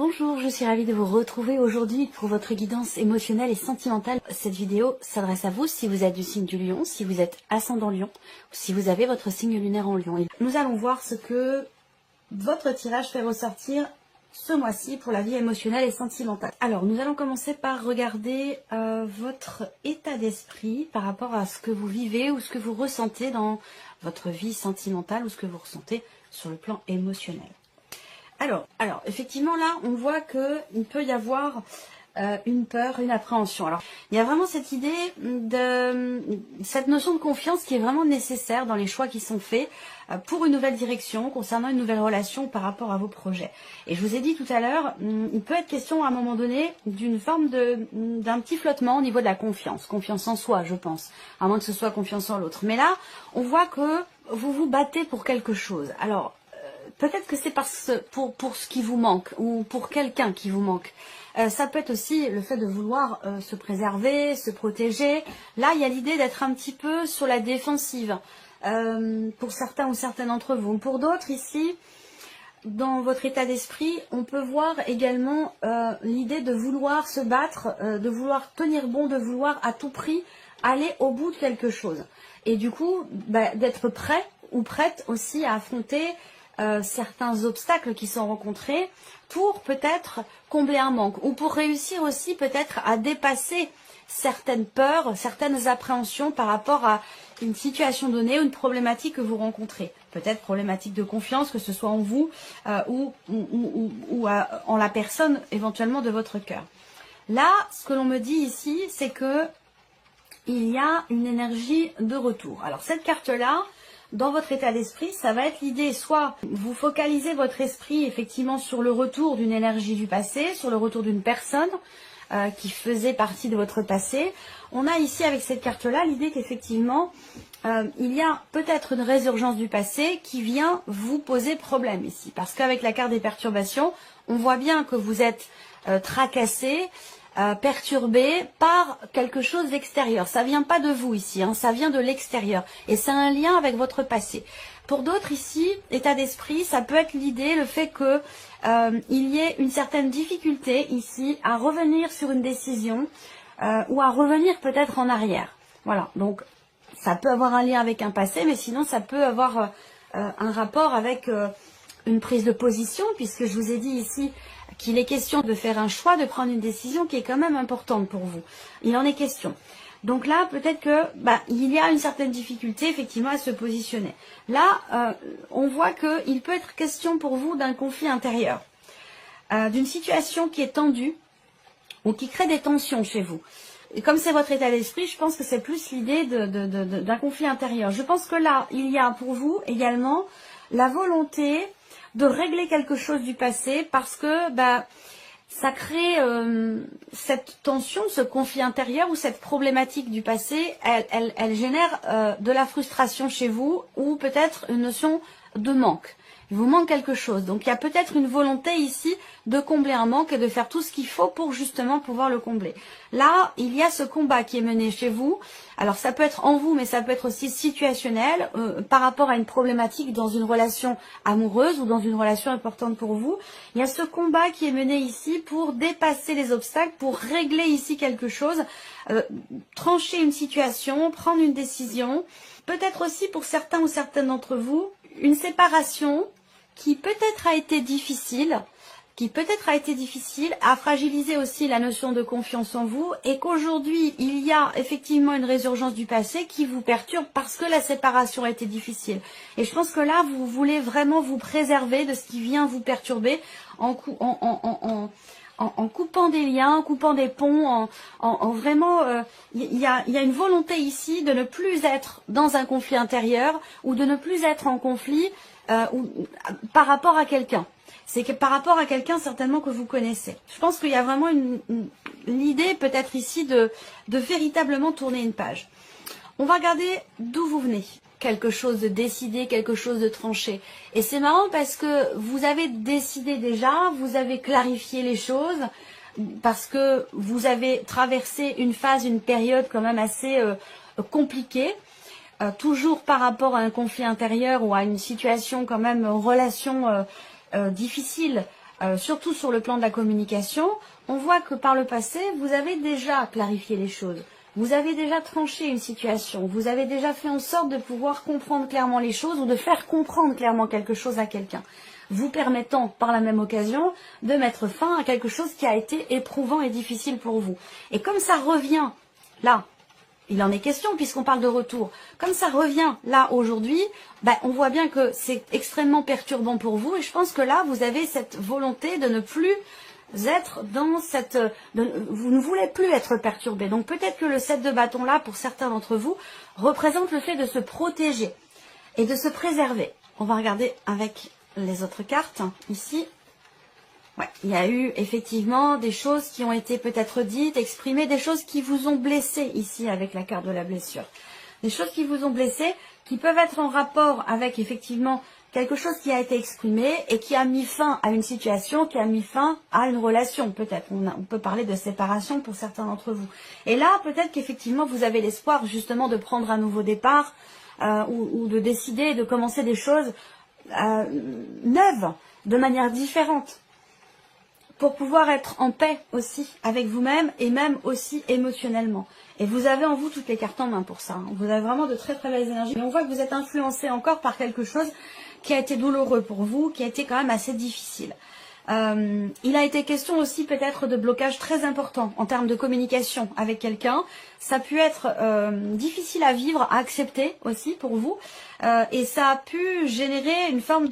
Bonjour, je suis ravie de vous retrouver aujourd'hui pour votre guidance émotionnelle et sentimentale. Cette vidéo s'adresse à vous si vous êtes du signe du Lion, si vous êtes ascendant Lion, ou si vous avez votre signe lunaire en Lion. Et nous allons voir ce que votre tirage fait ressortir ce mois-ci pour la vie émotionnelle et sentimentale. Alors, nous allons commencer par regarder votre état d'esprit par rapport à ce que vous vivez ou ce que vous ressentez dans votre vie sentimentale ou ce que vous ressentez sur le plan émotionnel. Alors, effectivement, là, on voit qu'il peut y avoir une peur, une appréhension. Alors, il y a vraiment cette idée cette notion de confiance qui est vraiment nécessaire dans les choix qui sont faits pour une nouvelle direction, concernant une nouvelle relation par rapport à vos projets. Et je vous ai dit tout à l'heure, il peut être question à un moment donné d'une forme d'un petit flottement au niveau de la confiance. Confiance en soi, je pense, à moins que ce soit confiance en l'autre. Mais là, on voit que vous vous battez pour quelque chose. Alors, peut-être que c'est pour ce qui vous manque ou pour quelqu'un qui vous manque. Ça peut être aussi le fait de vouloir se préserver, se protéger. Là, il y a l'idée d'être un petit peu sur la défensive pour certains ou certaines d'entre vous. Pour d'autres, ici, dans votre état d'esprit, on peut voir également l'idée de vouloir se battre, de vouloir tenir bon, de vouloir à tout prix aller au bout de quelque chose. Et du coup, d'être prêt ou prête aussi à affronter certains obstacles qui sont rencontrés pour peut-être combler un manque ou pour réussir aussi peut-être à dépasser certaines peurs, certaines appréhensions par rapport à une situation donnée ou une problématique que vous rencontrez. Peut-être problématique de confiance, que ce soit en vous ou en la personne éventuellement de votre cœur. Là, ce que l'on me dit ici, c'est que il y a une énergie de retour. Alors cette carte-là, dans votre état d'esprit, ça va être l'idée, soit vous focalisez votre esprit effectivement sur le retour d'une énergie du passé, sur le retour d'une personne qui faisait partie de votre passé. On a ici avec cette carte-là l'idée qu'effectivement, il y a peut-être une résurgence du passé qui vient vous poser problème ici. Parce qu'avec la carte des perturbations, on voit bien que vous êtes tracassé, perturbé par quelque chose d'extérieur. Ça vient pas de vous ici, hein, ça vient de l'extérieur. Et c'est un lien avec votre passé. Pour d'autres ici, état d'esprit, ça peut être l'idée, le fait que il y ait une certaine difficulté ici à revenir sur une décision ou à revenir peut-être en arrière. Voilà, donc ça peut avoir un lien avec un passé, mais sinon ça peut avoir un rapport avec une prise de position, puisque je vous ai dit ici qu'il est question de faire un choix, de prendre une décision qui est quand même importante pour vous. Il en est question. Donc là, peut-être que il y a une certaine difficulté effectivement à se positionner. Là, on voit qu'il peut être question pour vous d'un conflit intérieur, d'une situation qui est tendue ou qui crée des tensions chez vous. Et comme c'est votre état d'esprit, je pense que c'est plus l'idée d'un conflit intérieur. Je pense que là, il y a pour vous également la volonté de régler quelque chose du passé parce que ça crée cette tension, ce conflit intérieur ou cette problématique du passé, elle génère de la frustration chez vous ou peut-être une notion de manque. Il vous manque quelque chose. Donc il y a peut-être une volonté ici de combler un manque et de faire tout ce qu'il faut pour justement pouvoir le combler. Là, il y a ce combat qui est mené chez vous. Alors ça peut être en vous, mais ça peut être aussi situationnel par rapport à une problématique dans une relation amoureuse ou dans une relation importante pour vous. Il y a ce combat qui est mené ici pour dépasser les obstacles, pour régler ici quelque chose, trancher une situation, prendre une décision. Peut-être aussi pour certains ou certaines d'entre vous, une séparation qui peut-être a été difficile, a fragilisé aussi la notion de confiance en vous et qu'aujourd'hui il y a effectivement une résurgence du passé qui vous perturbe parce que la séparation a été difficile. Et je pense que là vous voulez vraiment vous préserver de ce qui vient vous perturber en coupant des liens, en coupant des ponts, vraiment, il y a une volonté ici de ne plus être dans un conflit intérieur ou de ne plus être en conflit par rapport à quelqu'un. C'est que par rapport à quelqu'un certainement que vous connaissez. Je pense qu'il y a vraiment l'idée peut-être ici de véritablement tourner une page. On va regarder d'où vous venez. Quelque chose de décidé, quelque chose de tranché. Et c'est marrant parce que vous avez décidé déjà, vous avez clarifié les choses, parce que vous avez traversé une phase, une période quand même assez compliquée, toujours par rapport à un conflit intérieur ou à une situation quand même, relation difficile surtout sur le plan de la communication, on voit que par le passé, vous avez déjà clarifié les choses. Vous avez déjà tranché une situation. Vous avez déjà fait en sorte de pouvoir comprendre clairement les choses ou de faire comprendre clairement quelque chose à quelqu'un, vous permettant par la même occasion de mettre fin à quelque chose qui a été éprouvant et difficile pour vous. Et comme ça revient là, il en est question puisqu'on parle de retour. Comme ça revient là aujourd'hui, on voit bien que c'est extrêmement perturbant pour vous et je pense que là, vous avez cette volonté de ne plus être dans cette... vous ne voulez plus être perturbé. Donc peut-être que le 7 de bâton là, pour certains d'entre vous, représente le fait de se protéger et de se préserver. On va regarder avec les autres cartes ici. Ouais, il y a eu effectivement des choses qui ont été peut-être dites, exprimées, des choses qui vous ont blessé ici avec la carte de la blessure. Des choses qui vous ont blessé, qui peuvent être en rapport avec effectivement quelque chose qui a été exprimé et qui a mis fin à une situation, qui a mis fin à une relation peut-être. On peut parler de séparation pour certains d'entre vous. Et là, peut-être qu'effectivement vous avez l'espoir justement de prendre un nouveau départ ou de décider de commencer des choses neuves, de manière différente, pour pouvoir être en paix aussi avec vous-même et même aussi émotionnellement. Et vous avez en vous toutes les cartes en main pour ça. Vous avez vraiment de très très belles énergies. Mais on voit que vous êtes influencé encore par quelque chose qui a été douloureux pour vous, qui a été quand même assez difficile. Il a été question aussi peut-être de blocage très important en termes de communication avec quelqu'un. Ça a pu être difficile à vivre, à accepter aussi pour vous. Et ça a pu générer une forme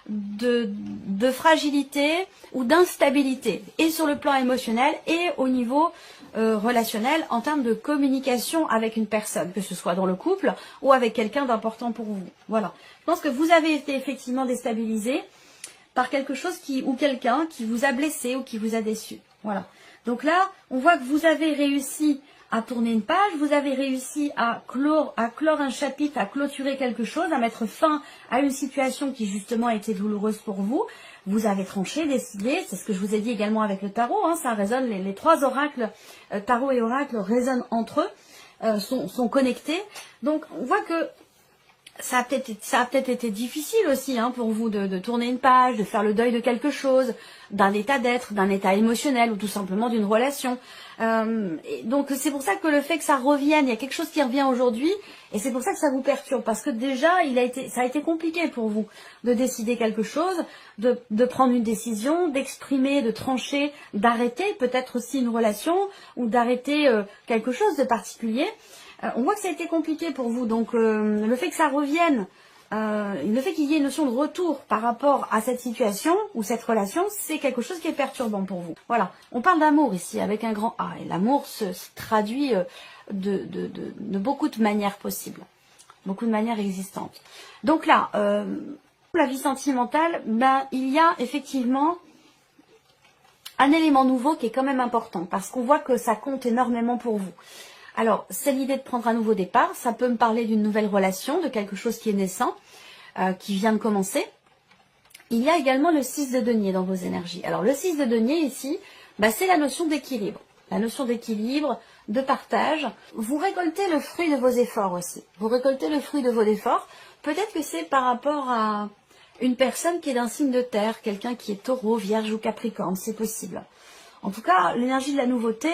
de fragilité ou d'instabilité, et sur le plan émotionnel et au niveau relationnel en termes de communication avec une personne, que ce soit dans le couple ou avec quelqu'un d'important pour vous. Voilà. Je pense que vous avez été effectivement déstabilisé par quelque chose ou quelqu'un qui vous a blessé ou qui vous a déçu. Voilà. Donc là, on voit que vous avez réussi à tourner une page, vous avez réussi à clore un chapitre, à clôturer quelque chose, à mettre fin à une situation qui justement était douloureuse pour vous. Vous avez tranché, décidé, c'est ce que je vous ai dit également avec le tarot, hein, ça résonne, les trois oracles, tarot et oracle résonnent entre eux, sont connectés. Donc on voit que ça a peut-être été difficile aussi pour vous de tourner une page, de faire le deuil de quelque chose, d'un état d'être, d'un état émotionnel ou tout simplement d'une relation. Et donc c'est pour ça que le fait que ça revienne, il y a quelque chose qui revient aujourd'hui et c'est pour ça que ça vous perturbe parce que déjà ça a été compliqué pour vous de décider quelque chose, de prendre une décision, d'exprimer, de trancher, d'arrêter peut-être aussi une relation ou d'arrêter quelque chose de particulier. On voit que ça a été compliqué pour vous, donc le fait que ça revienne, le fait qu'il y ait une notion de retour par rapport à cette situation ou cette relation, c'est quelque chose qui est perturbant pour vous. Voilà, on parle d'amour ici avec un grand A, et l'amour se traduit de beaucoup de manières possibles, beaucoup de manières existantes. Donc là, pour la vie sentimentale, il y a effectivement un élément nouveau qui est quand même important, parce qu'on voit que ça compte énormément pour vous. Alors, c'est l'idée de prendre un nouveau départ. Ça peut me parler d'une nouvelle relation, de quelque chose qui est naissant, qui vient de commencer. Il y a également le 6 de denier dans vos énergies. Alors, le 6 de denier ici, c'est la notion d'équilibre. La notion d'équilibre, de partage. Vous récoltez le fruit de vos efforts aussi. Vous récoltez le fruit de vos efforts. Peut-être que c'est par rapport à une personne qui est d'un signe de terre, quelqu'un qui est taureau, vierge ou capricorne, c'est possible. En tout cas, l'énergie de la nouveauté,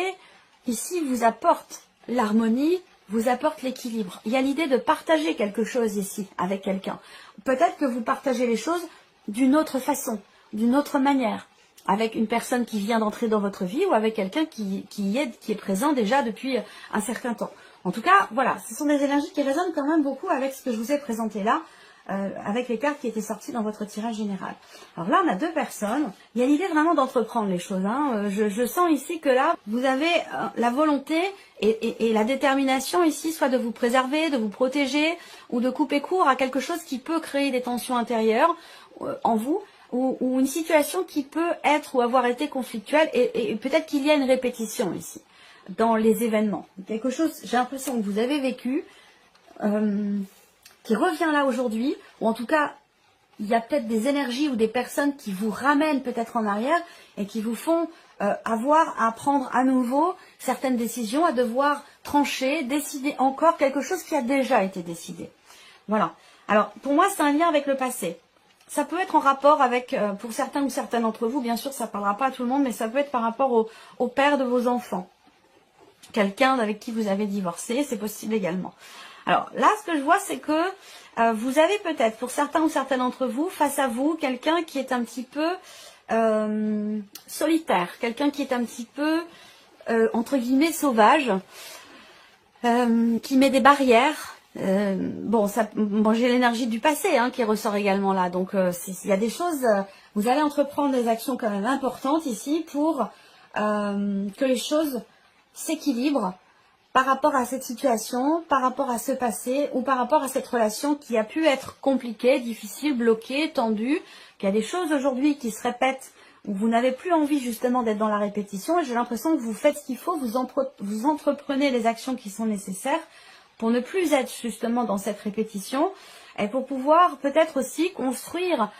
ici, vous apporte l'harmonie, vous apporte l'équilibre. Il y a l'idée de partager quelque chose ici avec quelqu'un. Peut-être que vous partagez les choses d'une autre façon, d'une autre manière, avec une personne qui vient d'entrer dans votre vie ou avec quelqu'un qui est présent déjà depuis un certain temps. En tout cas, voilà, ce sont des énergies qui résonnent quand même beaucoup avec ce que je vous ai présenté là, avec les cartes qui étaient sorties dans votre tirage général. Alors là, on a deux personnes. Il y a l'idée vraiment d'entreprendre les choses. Je sens ici que là, vous avez la volonté et la détermination ici, soit de vous préserver, de vous protéger, ou de couper court à quelque chose qui peut créer des tensions intérieures en vous, ou une situation qui peut être ou avoir été conflictuelle, et peut-être qu'il y a une répétition ici, dans les événements. Quelque chose, j'ai l'impression que vous avez vécu, qui revient là aujourd'hui, ou en tout cas, il y a peut-être des énergies ou des personnes qui vous ramènent peut-être en arrière et qui vous font avoir à prendre à nouveau certaines décisions, à devoir trancher, décider encore quelque chose qui a déjà été décidé. Voilà. Alors, pour moi, c'est un lien avec le passé. ça peut être en rapport avec, pour certains ou certaines d'entre vous, bien sûr ça ne parlera pas à tout le monde, mais ça peut être par rapport au père de vos enfants. Quelqu'un avec qui vous avez divorcé, c'est possible également. Alors là, ce que je vois, c'est que vous avez peut-être, pour certains ou certaines d'entre vous, face à vous, quelqu'un qui est un petit peu solitaire, quelqu'un qui est un petit peu, entre guillemets, sauvage, qui met des barrières. Bon, j'ai l'énergie du passé qui ressort également là. Donc, il y a des choses, vous allez entreprendre des actions quand même importantes ici pour que les choses s'équilibrent par rapport à cette situation, par rapport à ce passé ou par rapport à cette relation qui a pu être compliquée, difficile, bloquée, tendue, qu'il y a des choses aujourd'hui qui se répètent où vous n'avez plus envie justement d'être dans la répétition et j'ai l'impression que vous faites ce qu'il faut, vous entreprenez les actions qui sont nécessaires pour ne plus être justement dans cette répétition et pour pouvoir peut-être aussi construire,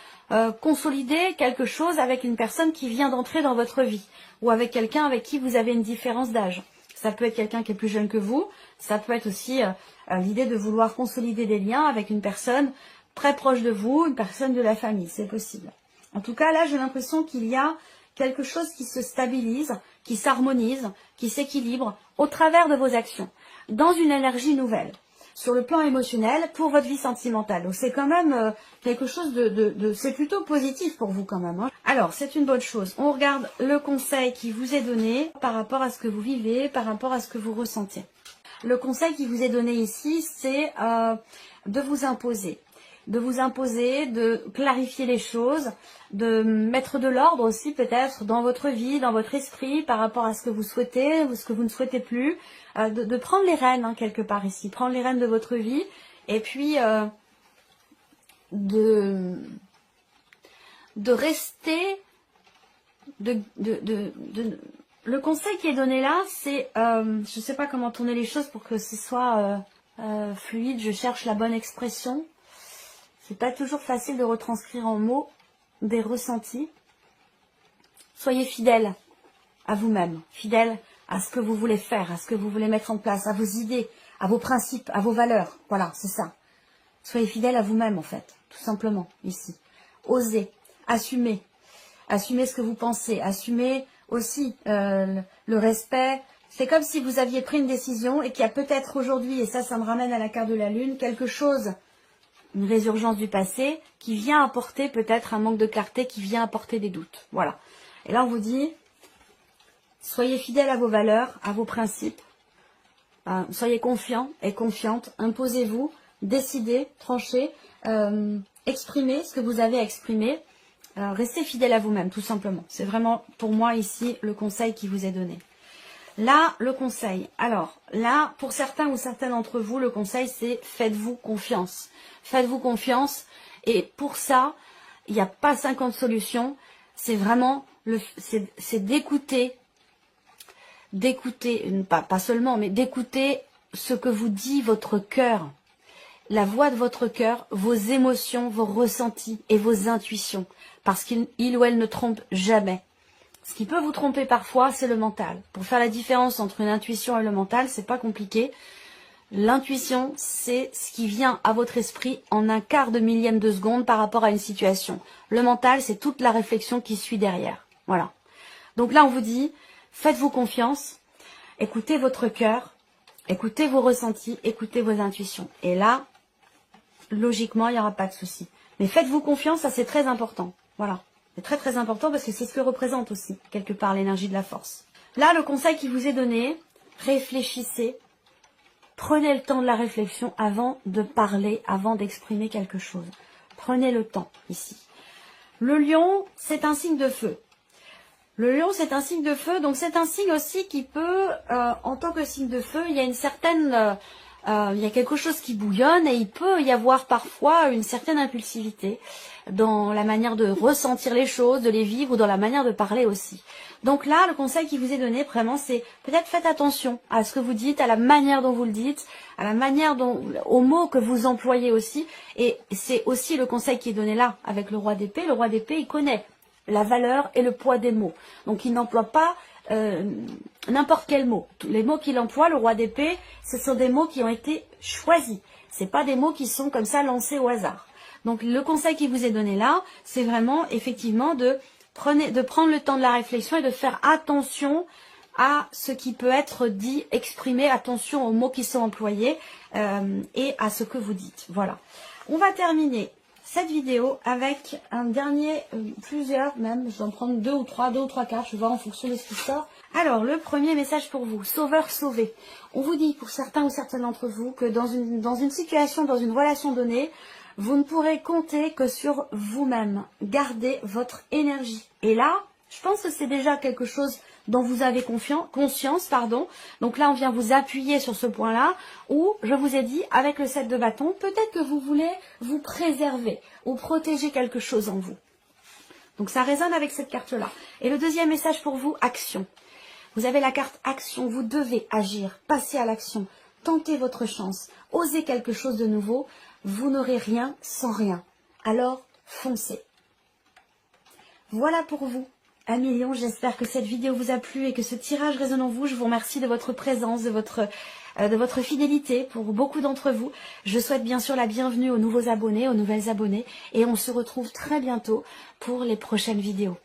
consolider quelque chose avec une personne qui vient d'entrer dans votre vie ou avec quelqu'un avec qui vous avez une différence d'âge. Ça peut être quelqu'un qui est plus jeune que vous, ça peut être aussi l'idée de vouloir consolider des liens avec une personne très proche de vous, une personne de la famille, c'est possible. En tout cas, là, j'ai l'impression qu'il y a quelque chose qui se stabilise, qui s'harmonise, qui s'équilibre au travers de vos actions, dans une énergie nouvelle, sur le plan émotionnel, pour votre vie sentimentale. Donc, c'est quand même quelque chose c'est plutôt positif pour vous quand même. Alors, c'est une bonne chose. On regarde le conseil qui vous est donné par rapport à ce que vous vivez, par rapport à ce que vous ressentez. Le conseil qui vous est donné ici, c'est de vous imposer. De clarifier les choses, de mettre de l'ordre aussi peut-être dans votre vie, dans votre esprit, par rapport à ce que vous souhaitez ou ce que vous ne souhaitez plus, de prendre les rênes quelque part ici, prendre les rênes de votre vie, et puis de rester, le conseil qui est donné là, c'est, je ne sais pas comment tourner les choses pour que ce soit fluide, je cherche la bonne expression. C'est pas toujours facile de retranscrire en mots des ressentis. Soyez fidèle à vous-même, fidèle à ce que vous voulez faire, à ce que vous voulez mettre en place, à vos idées, à vos principes, à vos valeurs. Voilà, c'est ça. Soyez fidèle à vous-même en fait, tout simplement, ici. Osez, assumez. Assumez ce que vous pensez, assumez aussi le respect. C'est comme si vous aviez pris une décision et qu'il y a peut-être aujourd'hui, et ça me ramène à la carte de la lune, quelque chose, une résurgence du passé qui vient apporter peut-être un manque de clarté, qui vient apporter des doutes. Voilà. Et là, on vous dit, soyez fidèles à vos valeurs, à vos principes. Soyez confiants et confiantes. Imposez-vous, décidez, tranchez, exprimez ce que vous avez à exprimer. Restez fidèles à vous-même, tout simplement. C'est vraiment, pour moi, ici, le conseil qui vous est donné. Là, le conseil. Alors, là, pour certains ou certaines d'entre vous, le conseil, c'est faites-vous confiance. Faites-vous confiance. Et pour ça, il n'y a pas 50 solutions. C'est vraiment, c'est d'écouter, pas seulement, mais d'écouter ce que vous dit votre cœur. La voix de votre cœur, vos émotions, vos ressentis et vos intuitions. Parce qu'il ou elle ne trompe jamais. Ce qui peut vous tromper parfois, c'est le mental. Pour faire la différence entre une intuition et le mental, c'est pas compliqué. L'intuition, c'est ce qui vient à votre esprit en un quart de millième de seconde par rapport à une situation. Le mental, c'est toute la réflexion qui suit derrière. Voilà. Donc là, on vous dit, faites-vous confiance, écoutez votre cœur, écoutez vos ressentis, écoutez vos intuitions. Et là, logiquement, il n'y aura pas de souci. Mais faites-vous confiance, ça c'est très important. Voilà. C'est très très important parce que c'est ce que représente aussi, quelque part, l'énergie de la force. Là, le conseil qui vous est donné, réfléchissez. Prenez le temps de la réflexion avant de parler, avant d'exprimer quelque chose. Prenez le temps, ici. Le lion, c'est un signe de feu. Le lion, c'est un signe de feu, donc c'est un signe aussi qui peut, en tant que signe de feu, il y a une certaine... il y a quelque chose qui bouillonne et il peut y avoir parfois une certaine impulsivité dans la manière de ressentir les choses, de les vivre ou dans la manière de parler aussi. Donc là, le conseil qui vous est donné vraiment, c'est peut-être faites attention à ce que vous dites, à la manière dont vous le dites, à la manière aux mots que vous employez aussi. Et c'est aussi le conseil qui est donné là avec le roi d'épée. Le roi d'épée, il connaît la valeur et le poids des mots. Donc il n'emploie pas n'importe quel mot. Les mots qu'il emploie, le roi d'épée, ce sont des mots qui ont été choisis. C'est pas des mots qui sont comme ça lancés au hasard. Donc le conseil qui vous est donné là, c'est vraiment effectivement de prendre le temps de la réflexion et de faire attention à ce qui peut être dit, exprimé, attention aux mots qui sont employés et à ce que vous dites. Voilà. On va terminer cette vidéo avec un dernier, plusieurs même, je vais en prendre deux ou trois cartes, je vais voir en fonction de ce qui sort. Alors, le premier message pour vous, sauveur sauvé. On vous dit pour certains ou certaines d'entre vous que dans une situation, dans une relation donnée, vous ne pourrez compter que sur vous-même. Gardez votre énergie. Et là, je pense que c'est déjà quelque chose dont vous avez conscience. Donc là, on vient vous appuyer sur ce point-là, où je vous ai dit, avec le 7 de bâton, peut-être que vous voulez vous préserver ou protéger quelque chose en vous. Donc ça résonne avec cette carte-là. Et le deuxième message pour vous, action. Vous avez la carte action, vous devez agir, passer à l'action, tenter votre chance, oser quelque chose de nouveau. Vous n'aurez rien sans rien. Alors, foncez. Voilà pour vous. 1 million, j'espère que cette vidéo vous a plu et que ce tirage résonne en vous. Je vous remercie de votre présence, de votre fidélité pour beaucoup d'entre vous. Je souhaite bien sûr la bienvenue aux nouveaux abonnés, aux nouvelles abonnées et on se retrouve très bientôt pour les prochaines vidéos.